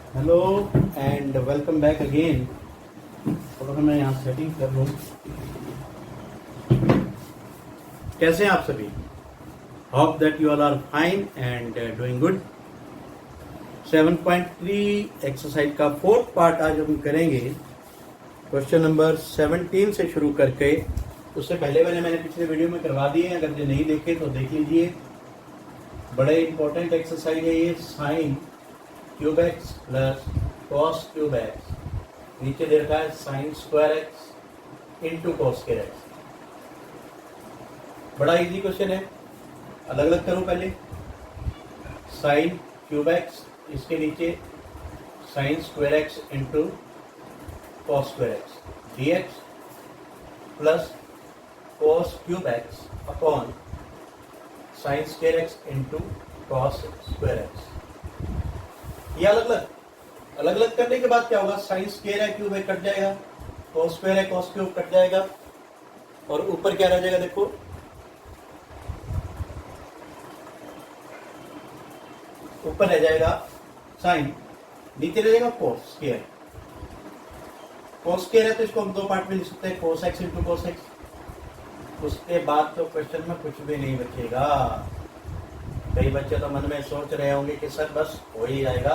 Hello and welcome back again. थोड़ा सा मैं यहाँ सेटिंग कर लूँ। कैसे हैं आप सभी? Hope that you all are fine and doing good. 7.3 exercise का फोर्थ पार्ट आज हम करेंगे। क्वेश्चन नंबर 17 से शुरू करके, उससे पहले मैंने पिछले वीडियो में करवा दिए हैं, अगर जो नहीं देखे तो देख लीजिए। बड़े इंपॉर्टेंट एक्सरसाइज है ये। Sine cube x plus cos cube x, नीचे दे रखा है sign square x into cos square x. बड़ा इजी क्वेश्चन है। अलग अलग करूं पहले। साइन क्यूब एक्स, इसके नीचे sign square x into cos square x d x plus cos cube x upon sine square x into cos square x. ये अलग अलग करने के बाद क्या होगा? साइन स्क्वायर है क्यूब है कट जाएगा, कॉस स्क्वायर है कॉस क्यूब कट जाएगा, और ऊपर क्या रह जाएगा? देखो, ऊपर रह जाएगा साइन, नीचे रह जाएगा कॉस स्क्वायर। कॉस स्क्वायर है तो इसको हम दो पार्ट में लिख सकते हैं, cos x into cos x. उसके बाद तो क्वेश्चन में कुछ भी नहीं बचेगा। कई बच्चे तो मन में सोच रहे होंगे कि सर बस हो ही जाएगा,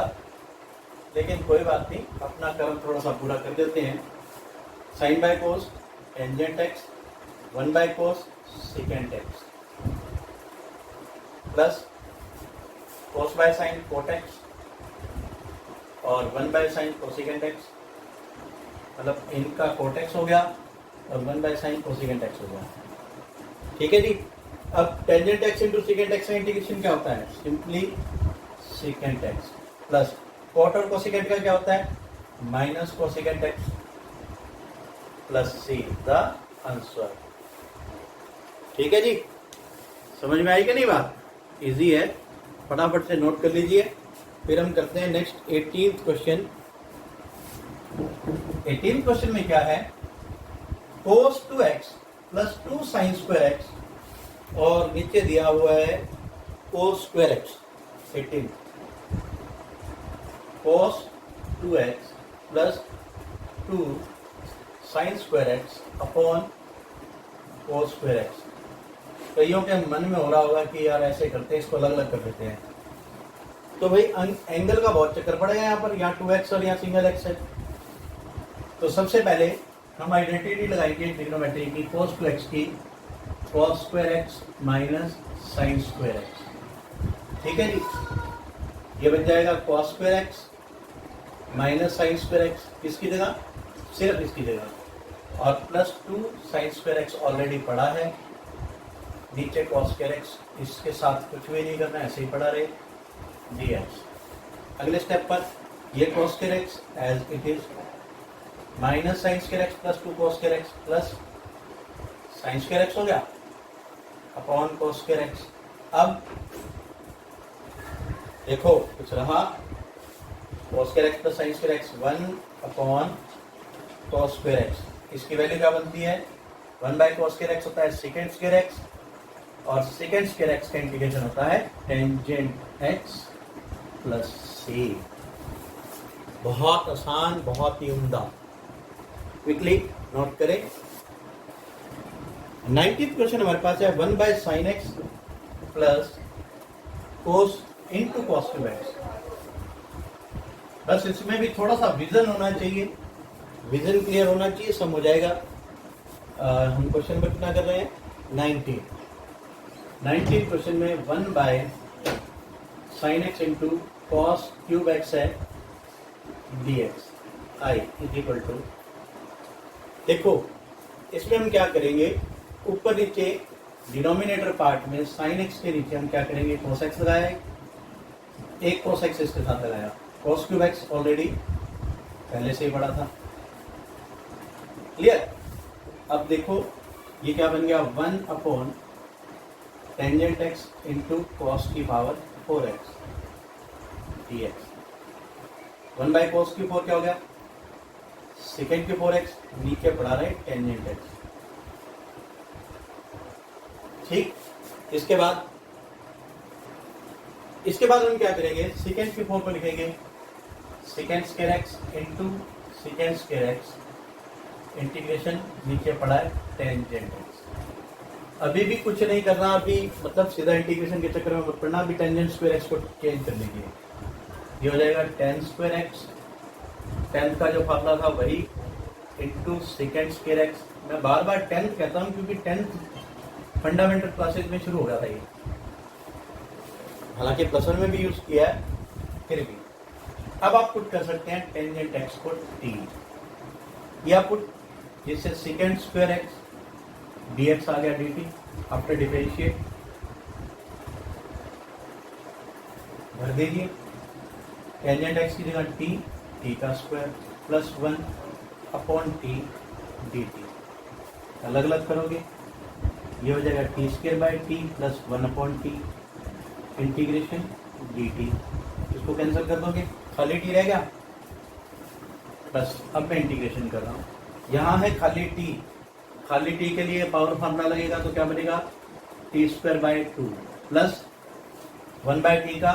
लेकिन कोई बात नहीं, अपना कर्म थोड़ा सा पूरा कर देते हैं। Sine by cos tangent x, 1 by cos second x plus cos by sine cot x और 1 बाय साइन कोसेकेंट एक्स, मतलब इनका कोट एक्स हो गया और 1 बाय साइन कोसेकेंट एक्स हो गया। ठीक है जी। अब tangent x into second x का इंटीग्रेशन क्या होता है? Simply second x plus cot और कोसेकेंट का क्या होता है? Minus cosecant x plus c the answer. ठीक है जी, समझ में आई कि नहीं बात? इजी है, फटाफट से नोट कर लीजिए। फिर हम करते हैं next 18th question. 18th question में क्या है? cos 2x plus 2 sign square x और नीचे दिया हुआ है cos square x. 18 cos 2x plus 2 sign square x upon cos square x. कईयों के मन में हो रहा होगा कि यार ऐसे करते हैं, इसको अलग अलग कर देते हैं। तो भाई एंगल का बहुत चक्कर पड़ेगा यहाँ पर, यहाँ 2x और यहाँ सिंगल x है। तो सबसे पहले हम आइडेंटिटी लगाएंगे ट्रिग्नोमेट्री की, cos 2x की cos square x minus sine square x. ठीक है जी, ये बन जाएगा cos square x minus sine square x. किसकी जगह? सिर्फ इसकी जगह। और plus 2 sign square x already पड़ा है, नीचे cos स्क्वायर एक्स, इसके साथ कुछ भी नहीं करना, ऐसे ही पड़ा रहे dx। अगले स्टेप पर ये cos square x as it is minus sine square x plus 2 cos square x plus sine square x हो गया अपॉन cos स्क्वायर एक्स। अब देखो कुछ रहा, cos square x plus sine square x 1 upon cos square x. इसकी value क्या बनती है? 1 बाय cos स्क्वायर एक्स होता है सेकेंड स्क्वायर एक्स, और सेकेंड स्क्वायर एक्स का इंटीग्रेशन होता है टेंजेंट एक्स प्लस सी। बहुत आसान, बहुत ही उम्दा। क्विकली नोट करें। 19th क्वेश्चन हमारे पास है 1 by sine x plus cos into cos cube x. बस इसमें भी थोड़ा सा विजन होना चाहिए, विजन क्लियर होना चाहिए, सब हो जाएगा। हम क्वेश्चन पर कितना कर रहे हैं? 19 क्वेश्चन में 1 by sine x into cos cube x है d x I is equal to. देखो इसमें हम क्या करेंगे, ऊपर नीचे डिनोमिनेटर पार्ट में साइन एक्स के नीचे हम क्या करेंगे? cos एक्स लगाया, एक cos एक्स इसके साथ लगाया, cos क्यूब एक्स ऑलरेडी पहले से ही पड़ा था। क्लियर? अब देखो ये क्या बन गया? 1 upon tangent x into cos की power 4x dx। 1 by cos की 4 क्या हो गया? सेकेंड की 4x, नीचे पढ़ा रहे टेंजेंट एक्स। ठीक, इसके बाद हम क्या करेंगे? सेकेंड की 4 को लिखेंगे second square x into second square x integration नीचे पड़ा है टेंजेंट एक्स। अभी भी कुछ नहीं करना, अभी मतलब सीधा इंटीग्रेशन के चक्कर में मत पड़ना, अभी टेंजेंट स्क्वायर एक्स को चेंज कर लीजिए। ये हो जाएगा टेन स्क्वायर एक्स, टेंथ का जो फार्मूला था वही, इंटू सेकेंड स्क्वायर एक्स। मैं बार बार टेंथ कहता हूँ क्योंकि टेंथ फंडामेंटल क्लासेज में शुरू हो गया था ये, हालांकि प्लस वन में भी यूज किया है फिर भी। अब आप पुट कर सकते हैं टेंजेंट एक्स को टी, या पुट जिससे second square x d x आ गया डी टी आफ्टर डिफरेंशिएट भर दीजिए। टेंजेंट एक्स की जगह टी, टी का square plus 1 upon T D T, अलग अलग करोगे ये हो जाएगा T square by T plus 1 upon T integration D T. इसको कैंसिल कर दोगे, खाली टी रह गया। बस अब मैं इंटीग्रेशन कर रहा हूँ, यहाँ है खाली टी, खाली टी के लिए पावर फॉर्मूला लगेगा तो क्या बनेगा, T square by 2 plus 1 by T का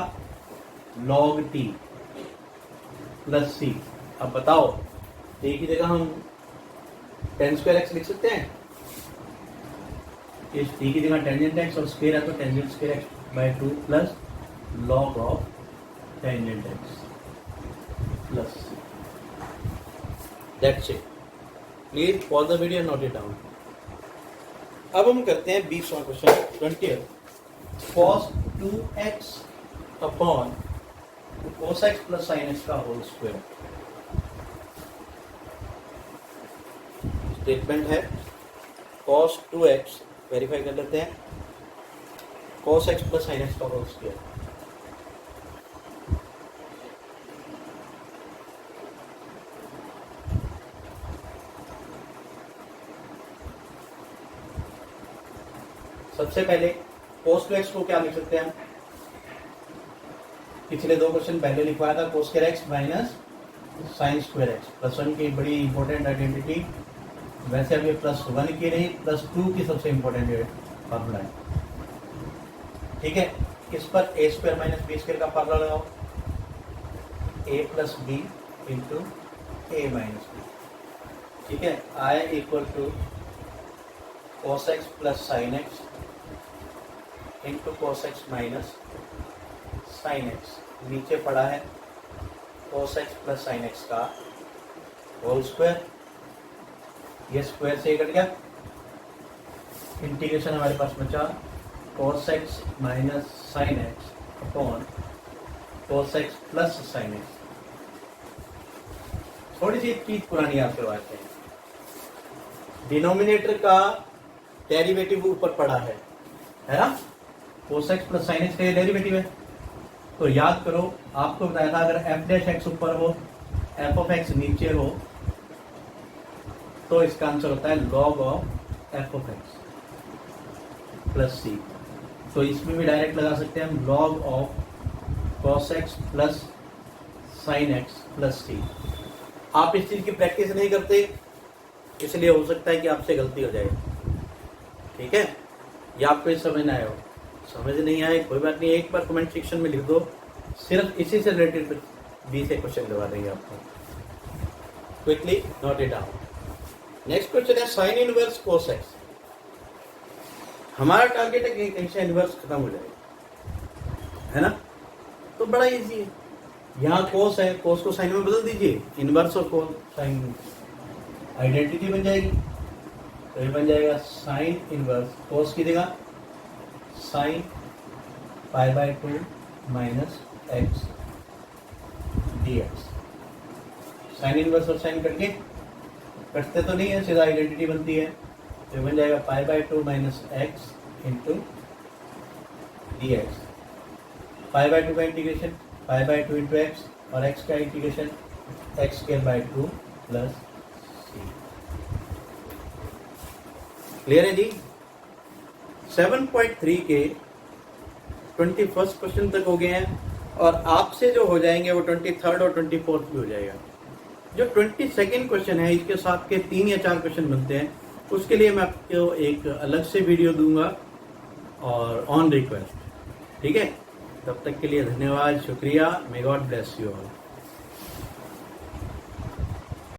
लॉग टी प्लस सी। अब बताओ टी की जगह हम टेन स्क्वायर एक्स लिख सकते हैं, इस टी की जगह टेंजेंट एक्स और स्क्वायर है तो tangent square x by 2 plus log of tangent x plus c. That's it. Please pause the video, note it down. अब हम करते हैं 20वां question 20 cos 2x upon cos x plus sin x का whole square. Statement है cos 2x, verify कर लेते हैं, cos x plus sin x का होल स्क्वायर। सबसे पहले cos 2x को क्या लिख सकते हैं हम, पिछले दो क्वेश्चन पहले लिखवाया था cos square x minus sine square x. Plus 1 की बड़ी इंपॉर्टेंट आइडेंटिटी, वैसे अभी प्लस 1 की नहीं प्लस 2 की सबसे इंपॉर्टेंट फार्मूला है। ठीक है, इस पर a square minus b square का फार्मूला लगाओ, a plus b into a minus b. ठीक है, I equal to cos x plus sine x into cos x minus sine x, नीचे पड़ा है cos x plus sine x का whole square. ये square से कट गया, इंटीग्रेशन हमारे पास बचा cos x minus sine x upon cos x plus sine x. थोड़ी सी चीज पुरानी याद करवाते हैं, डिनोमिनेटर का डेरिवेटिव ऊपर पड़ा है ना, cos x plus sine x का डेरिवेटिव है। तो याद करो, आपको बताया था अगर एफ डैश एक्स ऊपर हो एफ ऑफ एक्स नीचे हो तो इसका आंसर होता है log of f of x plus c. तो इसमें भी डायरेक्ट लगा सकते हैं हम log of cos x plus sine x plus c. आप इस चीज की प्रैक्टिस नहीं करते इसलिए हो सकता है कि आपसे गलती हो जाए। ठीक है, या आपको ये समझ ना आए हो, समझ नहीं आए कोई बात नहीं, एक बार कमेंट सेक्शन में लिख दो, सिर्फ इसी से रिलेटेड 20 क्वेश्चन करवा देंगे आपको। Quickly note it down. Next question है साइन इनवर्स cos x। हमारा टारगेट है कि कहीं से इनवर्स खत्म हो जाए, है ना, तो बड़ा इजी है। यहाँ cos है, cos को साइन में बदल दीजिए, इनवर्स और cos साइन आइडेंटिटी बन जाएगी। तो ये बन जाएगा साइन इनवर्स cos की जगह sine pi by 2 minus x d x. Sine inverse और साइन कटते तो नहीं है, सीधा आइडेंटिटी बनती है। तो बन जाएगा pi by 2 minus x into d x. Pi by 2 का integration pi by 2 into x और एक्स का integration x square by 2 plus c. Clear है जी। 7.3 के 21st क्वेश्चन तक हो गए हैं और आपसे जो हो जाएंगे वो 23rd और 24th भी हो जाएगा। जो 22nd क्वेश्चन है इसके साथ के 3 या 4 क्वेश्चन बनते हैं, उसके लिए मैं आपको एक अलग से वीडियो दूंगा और ऑन रिक्वेस्ट। ठीक है, तब तक के लिए धन्यवाद, शुक्रिया। May God bless you all.